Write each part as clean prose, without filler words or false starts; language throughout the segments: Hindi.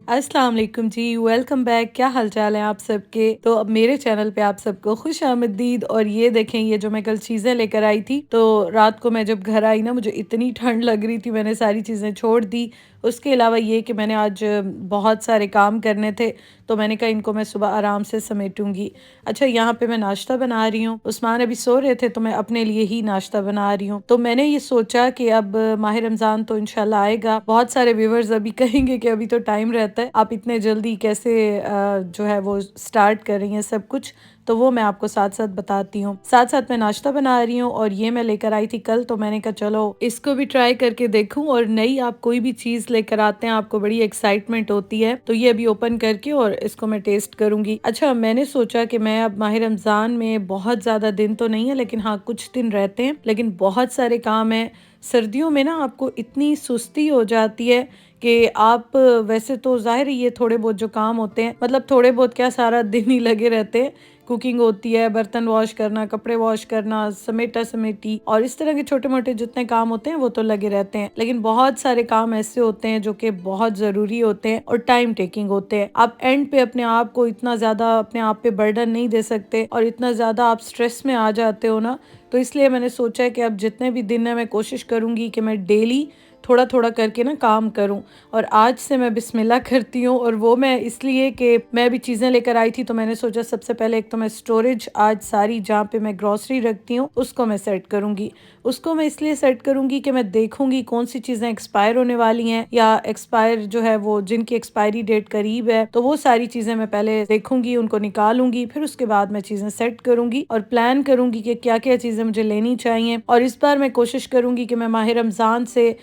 अस्सलाम वालेकुम जी, वेलकम बैक। क्या हाल चाल है आप सबके। तो अब मेरे चैनल पे आप सबको खुश आमदीद। और ये देखें, ये जो मैं कल चीज़ें लेकर आई थी, तो रात को मैं जब घर आई ना, मुझे इतनी ठंड लग रही थी, मैंने सारी चीज़ें छोड़ दी। उसके अलावा ये कि मैंने आज बहुत सारे काम करने थे, तो मैंने कहा इनको मैं सुबह आराम से समेटूंगी। अच्छा, यहाँ पे मैं नाश्ता बना रही हूँ। उस्मान अभी सो रहे थे, तो मैं अपने लिए ही नाश्ता बना रही हूँ। तो मैंने ये सोचा कि अब माह रमज़ान तो इंशाल्लाह आएगा। बहुत सारे व्यूवर्स अभी कहेंगे कि अभी तो टाइम रहता है, आप इतने जल्दी कैसे जो है वो स्टार्ट कर रही हैं सब कुछ। तो वो मैं आपको साथ साथ बताती हूँ। साथ साथ मैं नाश्ता बना रही हूँ, और ये मैं लेकर आई थी कल, तो मैंने कहा चलो इसको भी ट्राई करके देखूं। और नई आप कोई भी चीज़ लेकर आते हैं, आपको बड़ी एक्साइटमेंट होती है। तो ये अभी ओपन करके और इसको मैं टेस्ट करूंगी। अच्छा, मैंने सोचा कि मैं अब माह रमज़ान में बहुत ज़्यादा दिन तो नहीं है, लेकिन हाँ कुछ दिन रहते हैं, लेकिन बहुत सारे काम हैं। सर्दियों में ना आपको इतनी सुस्ती हो जाती है कि आप वैसे तो ज़ाहिर है ये थोड़े बहुत जो काम होते हैं, मतलब थोड़े बहुत क्या, सारा दिन ही लगे रहते हैं। कुकिंग होती है, बर्तन वॉश करना, कपड़े वॉश करना, समेटा समेटी, और इस तरह के छोटे मोटे जितने काम होते हैं वो तो लगे रहते हैं। लेकिन बहुत सारे काम ऐसे होते हैं जो कि बहुत ज़रूरी होते हैं और टाइम टेकिंग होते हैं। आप एंड पे अपने आप को इतना ज़्यादा अपने आप पे बर्डन नहीं दे सकते, और इतना ज़्यादा आप स्ट्रेस में आ जाते हो ना। तो इसलिए मैंने सोचा है कि अब जितने भी दिन है, मैं कोशिश करूँगी कि मैं डेली थोड़ा थोड़ा करके ना काम करूं। और आज से मैं बिस्मिल्लाह करती हूँ, और वो मैं इसलिए कि मैं अभी चीज़ें लेकर आई थी, तो मैंने सोचा सबसे पहले एक तो मैं स्टोरेज आज सारी जहाँ पे मैं ग्रॉसरी रखती हूँ उसको मैं सेट करूँगी। उसको मैं इसलिए सेट करूँगी कि मैं देखूँगी कौन सी चीज़ें एक्सपायर होने वाली हैं, या एक्सपायर जो है वो जिनकी एक्सपायरी डेट करीब है, तो वो सारी चीज़ें मैं पहले देखूँगी, उनको निकालूंगी, फिर उसके बाद मैं चीज़ें सेट करूँगी और प्लान करूँगी कि क्या क्या चीज़ें मुझे लेनी चाहिए। और इस बार मैं कोशिश करूँगी कि मैं माह रमज़ान से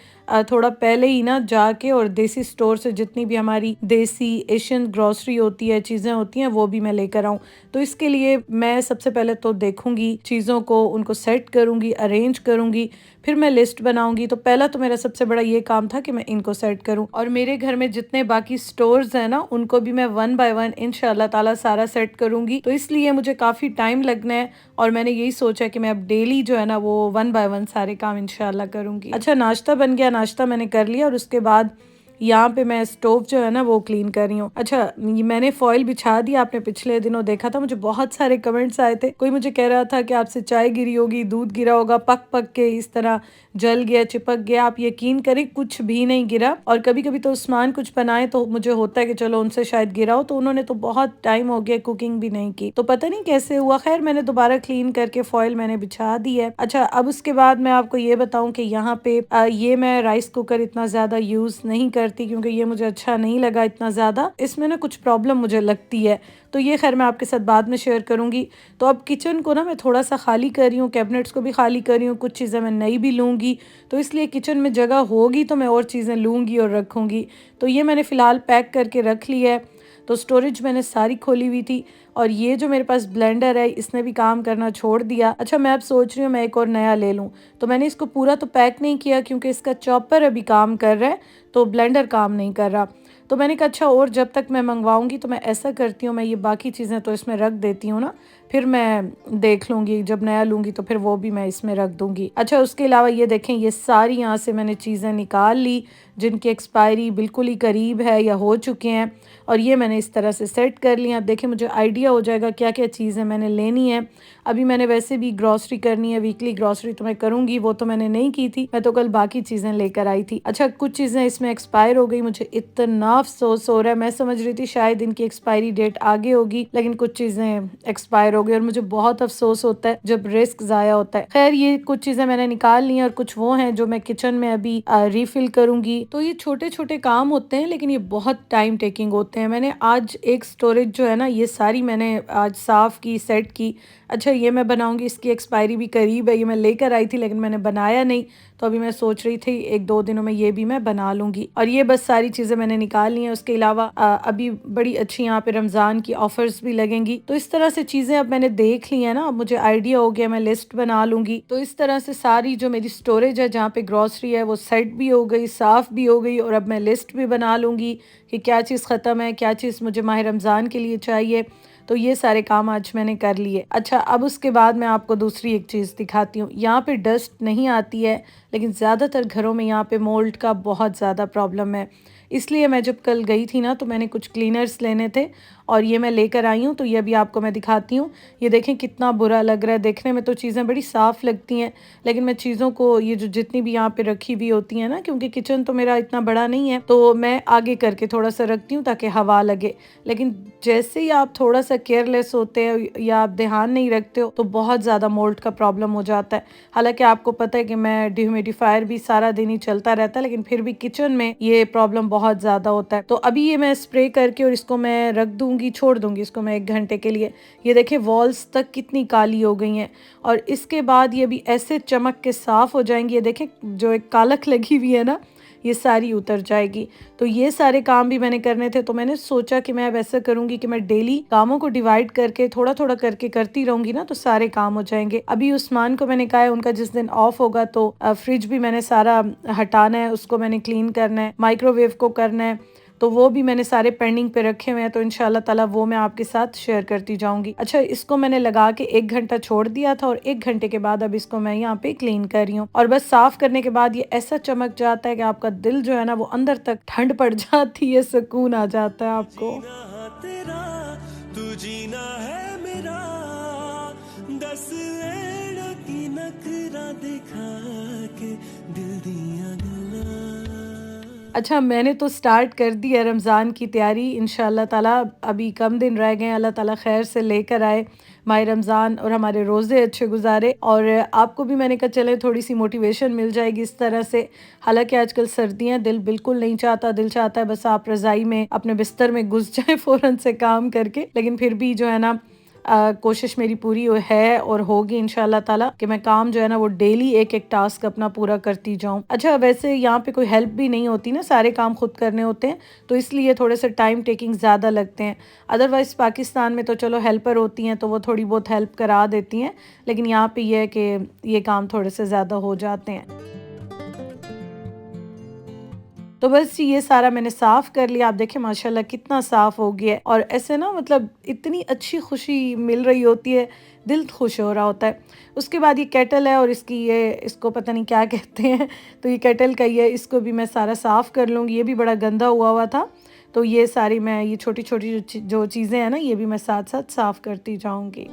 थोड़ा पहले ही ना जाके और देसी स्टोर से जितनी भी हमारी देसी एशियन ग्रोसरी होती है, चीज़ें होती हैं, वो भी मैं लेकर आऊँ। तो इसके लिए मैं सबसे पहले तो देखूंगी चीज़ों को, उनको सेट करूंगी, अरेंज करूंगी, फिर मैं लिस्ट बनाऊंगी। तो पहला तो मेरा सबसे बड़ा ये काम था कि मैं इनको सेट करूं, और मेरे घर में जितने बाकी स्टोर्स हैं ना, उनको भी मैं वन बाय वन इंशाल्लाह ताला सारा सेट करूंगी। तो इसलिए मुझे काफ़ी टाइम लगना है, और मैंने यही सोचा कि मैं अब डेली जो है ना वो वन बाय वन सारे काम इंशाल्लाह करूंगी। अच्छा, नाश्ता बन गया, नाश्ता मैंने कर लिया, और उसके बाद यहाँ पे मैं स्टोव जो है ना वो क्लीन कर रही हूँ। अच्छा, ये मैंने फॉइल बिछा दी, आपने पिछले दिनों देखा था, मुझे बहुत सारे कमेंट्स आए थे। कोई मुझे कह रहा था कि आपसे चाय गिरी होगी, दूध गिरा होगा, पक पक के इस तरह जल गया, चिपक गया। आप यकीन करें, कुछ भी नहीं गिरा। और कभी कभी तो उस्मान कुछ बनाए तो मुझे होता है कि चलो उनसे शायद गिरा हो, तो उन्होंने तो बहुत टाइम हो गया कुकिंग भी नहीं की, तो पता नहीं कैसे हुआ। खैर, मैंने दोबारा क्लीन करके फॉइल मैंने बिछा दी है। अच्छा, अब उसके बाद मैं आपको ये बताऊं कि यहाँ पे ये मैं राइस कुकर इतना ज्यादा यूज नहीं करती, क्योंकि ये मुझे अच्छा नहीं लगा इतना ज्यादा। इसमें ना कुछ प्रॉब्लम मुझे लगती है, तो ये खैर मैं आपके साथ बाद में शेयर करूंगी। तो अब किचन को ना मैं थोड़ा सा खाली कर रही हूँ, कैबिनेट्स को भी खाली कर रही हूँ, कुछ चीज़ें मैं नई भी लूँगी। तो इसलिए किचन में जगह होगी तो मैं और चीज़ें लूँगी और रखूँगी। तो ये मैंने फ़िलहाल पैक करके रख लिया है। तो स्टोरेज मैंने सारी खोली हुई थी, और ये जो मेरे पास ब्लेंडर है इसने भी काम करना छोड़ दिया। अच्छा, मैं अब सोच रही हूँ मैं एक और नया ले लूँ। तो मैंने इसको पूरा तो पैक नहीं किया, क्योंकि इसका चॉपर अभी काम कर रहा है, तो ब्लेंडर काम नहीं कर रहा। तो मैंने कहा अच्छा, और जब तक मैं मंगवाऊंगी तो मैं ऐसा करती हूँ, मैं ये बाकी चीज़ें तो इसमें रख देती हूँ ना, फिर मैं देख लूँगी, जब नया लूँगी तो फिर वो भी मैं इसमें रख दूँगी। अच्छा, उसके अलावा ये देखें, ये सारी यहाँ से मैंने चीज़ें निकाल ली जिनकी एक्सपायरी बिल्कुल ही करीब है या हो चुके हैं, और ये मैंने इस तरह से सेट कर लिया। देखें, मुझे आइडिया हो जाएगा क्या क्या चीज़ें मैंने लेनी है। अभी मैंने वैसे भी ग्रॉसरी करनी है, वीकली ग्रॉसरी तो मैं करूँगी, वो तो मैंने नहीं की थी, मैं तो कल बाकी चीज़ें लेकर आई थी। अच्छा, कुछ चीज़ें इसमें एक्सपायर हो गई, मुझे इतना अफसोस हो रहा है। मैं समझ रही थी शायद इनकी एक्सपायरी डेट आगे होगी, लेकिन कुछ चीज़ें एक्सपायर हो गई, और मुझे बहुत अफसोस होता है जब रिस्क ज़ाया होता है। खैर, ये कुछ चीज़ें मैंने निकाल ली, और कुछ वो हैं जो मैं किचन में अभी रिफिल करूँगी। तो ये छोटे छोटे काम होते हैं, लेकिन ये बहुत टाइम टेकिंग होते हैं। मैंने आज एक स्टोरेज जो है ना, ये सारी मैंने आज साफ़ की, सेट की। अच्छा, ये मैं बनाऊंगी, इसकी एक्सपायरी भी करीब है, ये मैं लेकर आई थी लेकिन मैंने बनाया नहीं, तो अभी मैं सोच रही थी एक दो दिनों में ये भी मैं बना लूँगी। और ये बस सारी चीज़ें मैंने निकाल ली हैं। उसके अलावा अभी बड़ी अच्छी यहाँ पे रमज़ान की ऑफ़र्स भी लगेंगी, तो इस तरह से चीज़ें अब मैंने देख ली हैं ना, अब मुझे आइडिया हो गया, मैं लिस्ट बना लूँगी। तो इस तरह से सारी जो मेरी स्टोरेज है जहाँ पे ग्रॉसरी है वो सेट भी हो गई, साफ़ भी हो गई, और अब मैं लिस्ट भी बना लूँगी कि क्या चीज़ ख़त्म है, क्या चीज़ मुझे माह रमज़ान के लिए चाहिए। तो ये सारे काम आज मैंने कर लिए। अच्छा, अब उसके बाद मैं आपको दूसरी एक चीज़ दिखाती हूँ। यहाँ पे डस्ट नहीं आती है, लेकिन ज़्यादातर घरों में यहाँ पे मोल्ड का बहुत ज़्यादा प्रॉब्लम है। इसलिए मैं जब कल गई थी ना तो मैंने कुछ क्लीनर्स लेने थे और ये मैं लेकर आई हूँ। तो ये अभी आपको मैं दिखाती हूँ। ये देखें कितना बुरा लग रहा है। देखने में तो चीज़ें बड़ी साफ़ लगती हैं, लेकिन मैं चीज़ों को ये जो जितनी भी यहाँ पे रखी हुई होती हैं ना, क्योंकि किचन तो मेरा इतना बड़ा नहीं है, तो मैं आगे करके थोड़ा सा रखती हूँ ताकि हवा लगे। लेकिन जैसे ही आप थोड़ा सा केयरलेस होते हो या आप ध्यान नहीं रखते हो तो बहुत ज़्यादा मोल्ड का प्रॉब्लम हो जाता है। हालांकि आपको पता है कि मैं डिह्यूमिडिफायर भी सारा दिन ही चलता रहता है, लेकिन फिर भी किचन में ये प्रॉब्लम बहुत ज़्यादा होता है। तो अभी ये मैं स्प्रे करके और इसको मैं रख दूंगी, छोड़ दूंगी इसको मैं 1 घंटे के लिए। ये देखिए वॉल्स तक कितनी काली हो गई हैं और इसके बाद ये भी ऐसे चमक के साफ हो जाएंगी। ये देखें जो एक कालक लगी हुई है ना, ये सारी उतर जाएगी। तो ये सारे काम भी मैंने करने थे, तो मैंने सोचा कि मैं अब ऐसा करूंगी कि मैं डेली कामों को डिवाइड करके थोड़ा थोड़ा करके करती रहूंगी ना, तो सारे काम हो जाएंगे। अभी उस्मान को मैंने कहा है उनका जिस दिन ऑफ होगा तो फ्रिज भी मैंने सारा हटाना है, उसको मैंने क्लीन करना है, माइक्रोवेव को करना है, तो वो भी मैंने सारे पेंडिंग पे रखे हुए हैं। तो इंशाल्लाह ताला वो मैं आपके साथ शेयर करती जाऊंगी। अच्छा, इसको मैंने लगा के 1 घंटा छोड़ दिया था और 1 घंटे के बाद अब इसको मैं यहाँ पे क्लीन कर रही हूँ। और बस साफ करने के बाद ये ऐसा चमक जाता है कि आपका दिल जो है ना वो अंदर तक ठंड पड़ जाती है, सुकून आ जाता है आपको। तू जीना है मेरा, दस की नखरा दिखा के दिल दिया गला। अच्छा, मैंने तो स्टार्ट कर दी है रमज़ान की तैयारी। इंशाल्लाह ताला अभी कम दिन रह गए, अल्लाह ताला खैर से लेकर आए माह रमज़ान और हमारे रोज़े अच्छे गुजारे। और आपको भी मैंने कहा चले थोड़ी सी मोटिवेशन मिल जाएगी इस तरह से। हालांकि आजकल सर्दियां, दिल बिल्कुल नहीं चाहता, दिल चाहता है बस आप रज़ाई में अपने बिस्तर में घुस जाए फ़ौरन से काम करके। लेकिन फिर भी जो है ना कोशिश मेरी पूरी है और होगी इंशाल्लाह ताला कि मैं काम जो है ना वो डेली एक एक टास्क अपना पूरा करती जाऊं। अच्छा, वैसे यहाँ पे कोई हेल्प भी नहीं होती ना, सारे काम खुद करने होते हैं, तो इसलिए थोड़े से टाइम टेकिंग ज़्यादा लगते हैं। अदरवाइज़ पाकिस्तान में तो चलो हेल्पर होती हैं तो वो थोड़ी बहुत हेल्प करा देती हैं, लेकिन यहाँ पे ये है कि ये काम थोड़े से ज़्यादा हो जाते हैं। तो बस ये सारा मैंने साफ़ कर लिया। आप देखें माशाल्लाह कितना साफ़ हो गया है और ऐसे ना मतलब इतनी अच्छी खुशी मिल रही होती है, दिल खुश हो रहा होता है। उसके बाद ये केटल है और इसको पता नहीं क्या कहते हैं, तो ये केटल का ही है, इसको भी मैं सारा साफ़ कर लूँगी। ये भी बड़ा गंदा हुआ हुआ था, तो ये सारी मैं ये छोटी-छोटी जो चीज़ें हैं ना, ये भी मैं साथ-साथ साफ़ करती जाऊँगी।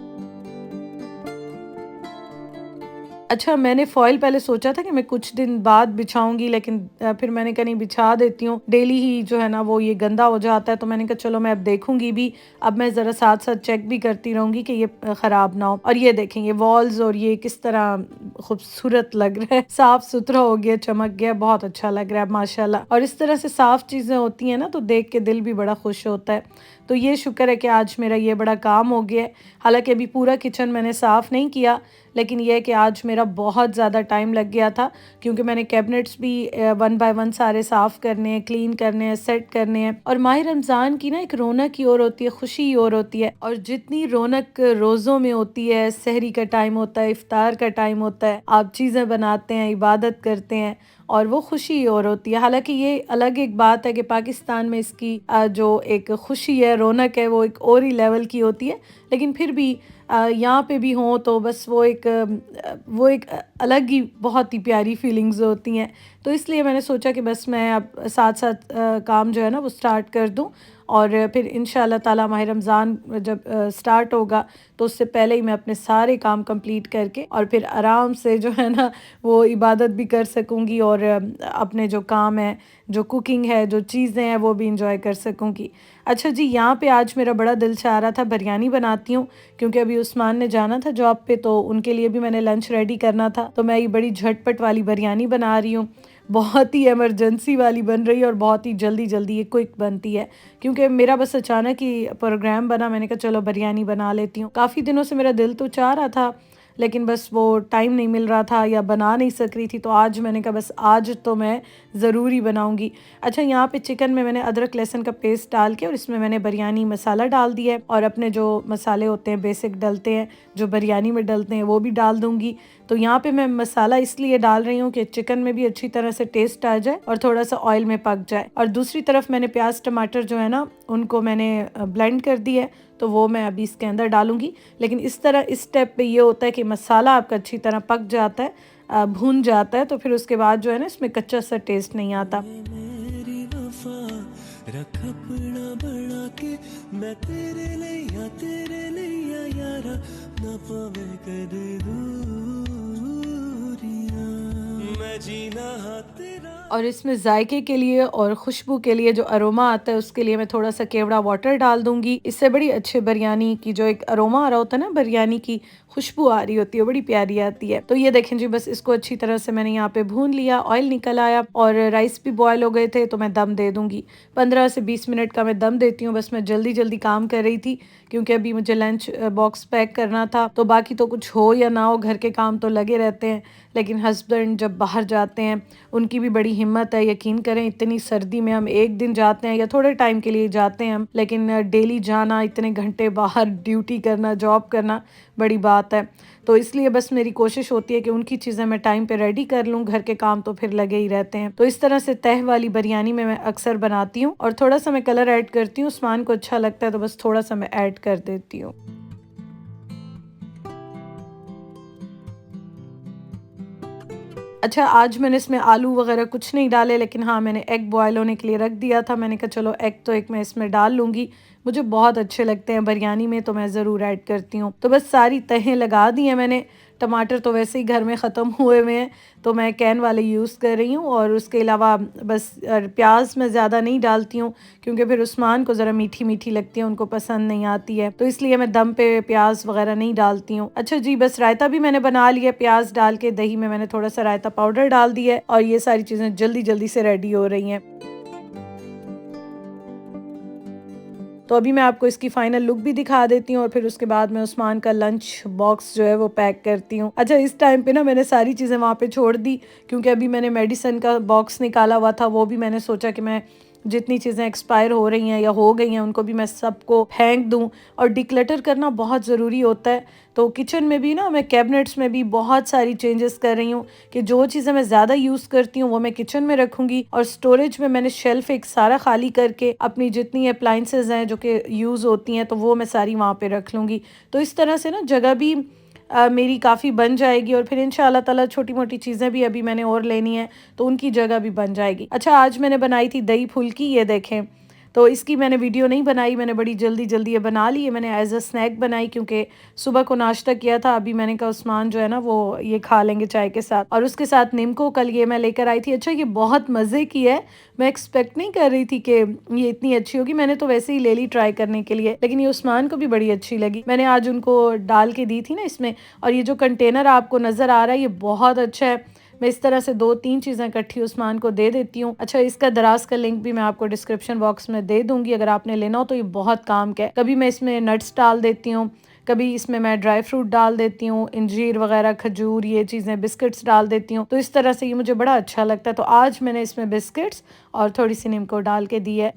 अच्छा, मैंने फ़ॉइल पहले सोचा था कि मैं कुछ दिन बाद बिछाऊँगी, लेकिन फिर मैंने कहा नहीं, बिछा देती हूँ। डेली ही जो है ना वो ये गंदा हो जाता है, तो मैंने कहा चलो मैं अब देखूँगी भी। अब मैं ज़रा साथ-साथ चेक भी करती रहूँगी कि ये ख़राब ना हो। और ये देखें ये वॉल्स और ये किस तरह खूबसूरत लग रहा है, साफ़-सुथरा हो गया, चमक गया, बहुत अच्छा लग रहा है माशाल्लाह। और इस तरह से साफ़ चीज़ें होती हैं ना तो देख के दिल भी बड़ा खुश होता है। तो ये शुक्र है कि आज मेरा ये बड़ा काम हो गया है। हालाँकि अभी पूरा किचन मैंने साफ़ नहीं किया, लेकिन ये है कि आज मेरा बहुत ज़्यादा टाइम लग गया था, क्योंकि मैंने कैबिनेट्स भी 1 बाय 1 सारे साफ़ करने हैं, क्लीन करने हैं, सेट करने हैं। और माह रमज़ान की ना एक रौनक ही और होती है, खुशी ही और होती है। और जितनी रौनक रोज़ों में होती है, सहरी का टाइम होता है, इफ्तार का टाइम होता है, आप चीज़ें बनाते हैं, इबादत करते हैं और वो खुशी और होती है। हालांकि ये अलग एक बात है कि पाकिस्तान में इसकी जो एक खुशी है, रौनक है, वो एक और ही लेवल की होती है, लेकिन फिर भी यहाँ पे भी हों तो बस वो एक अलग ही बहुत ही प्यारी फीलिंग्स होती हैं। तो इसलिए मैंने सोचा कि बस मैं अब साथ साथ काम जो है ना वो स्टार्ट कर दूँ और फिर इंशाल्लाह ताला माह रमज़ान जब स्टार्ट होगा तो उससे पहले ही मैं अपने सारे काम कंप्लीट करके और फिर आराम से जो है ना वो इबादत भी कर सकूँगी और अपने जो काम है, जो कुकिंग है, जो चीज़ें हैं वो भी इंजॉय कर सकूँगी। अच्छा जी, यहाँ पे आज मेरा बड़ा दिल चाह रहा था बिरयानी बनाती हूँ, क्योंकि अभी उस्मान ने जाना था जॉब पे, तो उनके लिए भी मैंने लंच रेडी करना था। तो मैं ये बड़ी झटपट वाली बिरयानी बना रही हूँ, बहुत ही इमरजेंसी वाली बन रही है और बहुत ही जल्दी जल्दी ये क्विक बनती है, क्योंकि मेरा बस अचानक ही प्रोग्राम बना। मैंने कहा चलो बिरयानी बना लेती हूँ। काफ़ी दिनों से मेरा दिल तो चाह रहा था, लेकिन बस वो टाइम नहीं मिल रहा था या बना नहीं सक रही थी, तो आज मैंने कहा बस आज तो मैं ज़रूर ही बनाऊंगी। अच्छा, यहाँ पे चिकन में मैंने अदरक लहसुन का पेस्ट डाल के और इसमें मैंने बिरयानी मसाला डाल दिया है और अपने जो मसाले होते हैं बेसिक डलते हैं जो बिरयानी में डलते हैं वो भी डाल दूँगी। तो यहाँ पे मैं मसाला इसलिए डाल रही हूँ कि चिकन में भी अच्छी तरह से टेस्ट आ जाए और थोड़ा सा ऑयल में पक जाए। और दूसरी तरफ मैंने प्याज टमाटर जो है ना उनको मैंने ब्लेंड कर दिया है, तो वो मैं अभी इसके अंदर डालूंगी। लेकिन इस स्टेप पे ये होता है कि मसाला आपका अच्छी तरह पक जाता है, भून जाता है, तो फिर उसके बाद जो है ना इसमें कच्चा सा टेस्ट नहीं आता। रख अपना बना के मैं तेरे लिया यारा ना पावे कदे दूरियां मैं जीना हाँ तेरा। और इसमें जायके के लिए और खुशबू के लिए जो अरोमा आता है उसके लिए मैं थोड़ा सा केवड़ा वाटर डाल दूंगी। इससे बड़ी अच्छी बिरयानी की जो एक अरोमा आ रहा होता है ना, बिरयानी की खुशबू आ रही होती है, बड़ी प्यारी आती है। तो ये देखें जी, बस इसको अच्छी तरह से मैंने यहाँ पे भून लिया, ऑयल निकल आया और राइस भी बॉयल हो गए थे। तो मैं दम दे दूंगी, 15 से 20 मिनट का मैं दम देती हूँ। बस मैं जल्दी जल्दी काम कर रही थी क्योंकि अभी मुझे लंच बॉक्स पैक करना था। तो बाकी तो कुछ हो या ना हो, घर के काम तो लगे रहते हैं, लेकिन हस्बैंड जब बाहर जाते हैं उनकी भी बड़ी हिम्मत है। यकीन करें, इतनी सर्दी में हम एक दिन जाते हैं या थोड़े टाइम के लिए जाते हैं हम, लेकिन डेली जाना, इतने घंटे बाहर ड्यूटी करना, जॉब करना, बड़ी बात है। तो इसलिए बस मेरी कोशिश होती है कि उनकी चीज़ें मैं टाइम पे रेडी कर लूँ। घर के काम तो फिर लगे ही रहते हैं। तो इस तरह से तह वाली बिरयानी में मैं अक्सर बनाती हूँ और थोड़ा सा मैं कलर ऐड करती हूँ। उस्मान को अच्छा लगता है तो बस थोड़ा सा मैं ऐड कर देती हूँ। अच्छा, आज मैंने इसमें आलू वगैरह कुछ नहीं डाले, लेकिन हाँ, मैंने एग बॉयल होने के लिए रख दिया था। मैंने कहा चलो एग तो एक मैं इसमें डाल लूँगी, मुझे बहुत अच्छे लगते हैं बिरयानी में, तो मैं ज़रूर ऐड करती हूँ। तो बस सारी तहें लगा दी हैं मैंने। टमाटर तो वैसे ही घर में ख़त्म हुए हुए हैं, तो मैं कैन वाले यूज़ कर रही हूँ। और उसके अलावा बस प्याज मैं ज़्यादा नहीं डालती हूँ क्योंकि फिर उस्मान को ज़रा मीठी मीठी लगती है, उनको पसंद नहीं आती है, तो इसलिए मैं दम पे प्याज वगैरह नहीं डालती हूँ। अच्छा जी, बस रायता भी मैंने बना लिया, प्याज डाल के दही में मैंने थोड़ा सा रायता पाउडर डाल दिया है और ये सारी चीज़ें जल्दी जल्दी से रेडी हो रही हैं। तो अभी मैं आपको इसकी फाइनल लुक भी दिखा देती हूँ और फिर उसके बाद मैं उस्मान का लंच बॉक्स जो है वो पैक करती हूँ। अच्छा, इस टाइम पे ना मैंने सारी चीज़ें वहाँ पे छोड़ दी क्योंकि अभी मैंने मेडिसिन का बॉक्स निकाला हुआ था, वो भी मैंने सोचा कि मैं जितनी चीज़ें एक्सपायर हो रही हैं या हो गई हैं उनको भी मैं सबको फेंक दूं। और डिक्लटर करना बहुत ज़रूरी होता है। तो किचन में भी ना मैं कैबिनेट्स में भी बहुत सारी चेंजेस कर रही हूँ कि जो चीज़ें मैं ज़्यादा यूज़ करती हूँ वो मैं किचन में रखूँगी, और स्टोरेज में मैंने शेल्फ एक सारा खाली करके अपनी जितनी अप्लाइंसेस हैं जो कि यूज़ होती हैं तो वो मैं सारी वहाँ पे रख लूँगी। तो इस तरह से ना जगह भी मेरी काफ़ी बन जाएगी और फिर इंशाल्लाह ताला छोटी मोटी चीज़ें भी अभी मैंने और लेनी है तो उनकी जगह भी बन जाएगी। अच्छा, आज मैंने बनाई थी दही फुल्की, ये देखें। तो इसकी मैंने वीडियो नहीं बनाई, मैंने बड़ी जल्दी जल्दी ये बना ली है। मैंने एज अ स्नैक बनाई क्योंकि सुबह को नाश्ता किया था। अभी मैंने कहा उस्मान जो है ना वो ये खा लेंगे चाय के साथ, और उसके साथ निम्को कल ये मैं लेकर आई थी। अच्छा, ये बहुत मज़े की है, मैं एक्सपेक्ट नहीं कर रही थी कि ये इतनी अच्छी होगी। मैंने तो वैसे ही ले ली ट्राई करने के लिए, लेकिन ये उस्मान को भी बड़ी अच्छी लगी। मैंने आज उनको डाल के दी थी ना इसमें। और ये जो कंटेनर आपको नज़र आ रहा है ये बहुत अच्छा है। मैं इस तरह से 2-3 चीज़ें इकट्ठी उस्मान को दे देती हूँ। अच्छा, इसका दराज का लिंक भी मैं आपको डिस्क्रिप्शन बॉक्स में दे दूँगी, अगर आपने लेना हो तो। ये बहुत काम का है। कभी मैं इसमें नट्स डाल देती हूँ, कभी इसमें मैं ड्राई फ्रूट डाल देती हूँ, इंजीर वगैरह, खजूर, ये चीज़ें, बिस्किट्स डाल देती हूँ। तो इस तरह से ये मुझे बड़ा अच्छा लगता है। तो आज मैंने इसमें बिस्किट्स और थोड़ी सी निम्को डाल के दी है।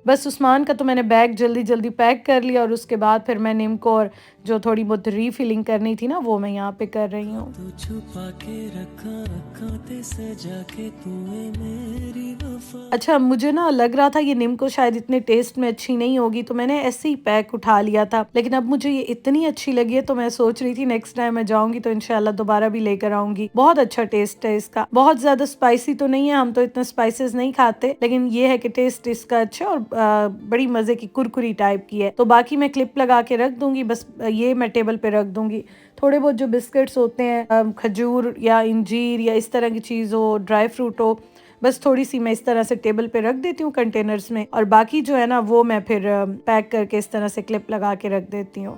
बस उस्मान का तो मैंने बैग जल्दी जल्दी पैक कर लिया और उसके बाद फिर मैं निम्को और जो थोड़ी बहुत रीफिलिंग करनी थी ना वो मैं यहाँ पे कर रही हूँ। तू छुपा के रखा अखा ते सजा के तूने मेरी वफा। अच्छा, मुझे ना लग रहा था ये निम्को शायद इतने टेस्ट में अच्छी नहीं होगी तो मैंने ऐसे ही पैक उठा लिया था, लेकिन अब मुझे ये इतनी अच्छी लगी है तो मैं सोच रही थी नेक्स्ट टाइम मैं जाऊंगी तो इंशाल्लाह दोबारा भी लेकर आऊंगी। बहुत अच्छा टेस्ट है इसका, बहुत ज्यादा स्पाइसी तो नहीं है, हम तो इतना स्पाइसेस नहीं खाते, लेकिन ये है कि टेस्ट इसका अच्छा और बड़ी मजे की कुरकुरी टाइप की है। तो बाकी मैं क्लिप लगा के रख दूंगी, बस ये मैं टेबल पे रख दूंगी। थोड़े बहुत जो बिस्किट्स होते हैं, खजूर या इंजीर या इस तरह की चीज़ हो, ड्राई फ्रूट हो, बस थोड़ी सी मैं इस तरह से टेबल पे रख देती हूँ कंटेनर्स में, और बाकी जो है ना वो मैं फिर पैक करके इस तरह से क्लिप लगा के रख देती हूँ।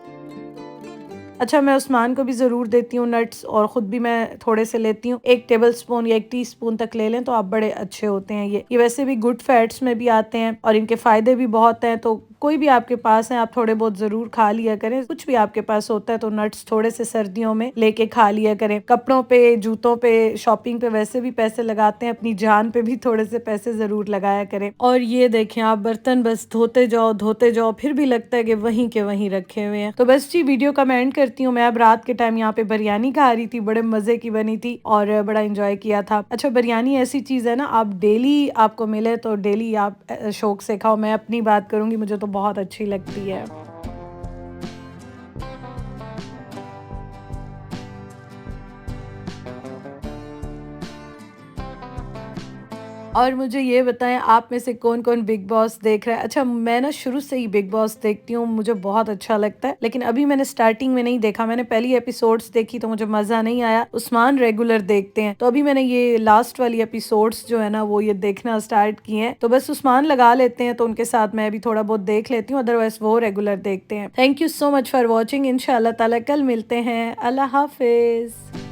अच्छा, मैं उस्मान को भी ज़रूर देती हूँ नट्स, और ख़ुद भी मैं थोड़े से लेती हूँ। 1 टेबलस्पून या 1 टीस्पून तक ले लें तो आप बड़े अच्छे होते हैं। ये वैसे भी गुड फैट्स में भी आते हैं और इनके फ़ायदे भी बहुत हैं। तो कोई भी आपके पास है आप थोड़े बहुत ज़रूर खा लिया करें। कुछ भी आपके पास होता है तो नट्स थोड़े से सर्दियों में लेके खा लिया करें। कपड़ों पे, जूतों पे, शॉपिंग पे वैसे भी पैसे लगाते हैं, अपनी जान पे भी थोड़े से पैसे ज़रूर लगाया करें। और ये देखें, आप बर्तन बस धोते जाओ, फिर भी लगता है कि वहीं के वहीं रखे हुए हैं। तो बस जी, वीडियो का मैं एंड करती हूँ। मैं अब रात के टाइम यहाँ पे बिरयानी खा रही थी, बड़े मज़े की बनी थी और बड़ा इंजॉय किया था। अच्छा, बिरयानी ऐसी चीज़ है ना, आप डेली आपको मिले तो डेली आप शौक से खाओ। मैं अपनी बात करूँगी, मुझे तो बहुत अच्छी लगती है। और मुझे ये बताएं आप में से कौन कौन बिग बॉस देख रहा है। अच्छा, मैं ना शुरू से ही बिग बॉस देखती हूँ, मुझे बहुत अच्छा लगता है, लेकिन अभी मैंने स्टार्टिंग में नहीं देखा। मैंने पहली एपिसोड्स देखी तो मुझे मजा नहीं आया। उस्मान रेगुलर देखते हैं, तो अभी मैंने ये लास्ट वाली एपिसोड्स जो है ना वो ये देखना स्टार्ट किए हैं। तो बस उस्मान लगा लेते हैं तो उनके साथ मैं भी थोड़ा बहुत देख लेती हूँ, अदरवाइज वो रेगुलर देखते हैं। Thank you so much for watching. इंशाल्लाह ताला कल मिलते हैं। अल्लाह हाफिज।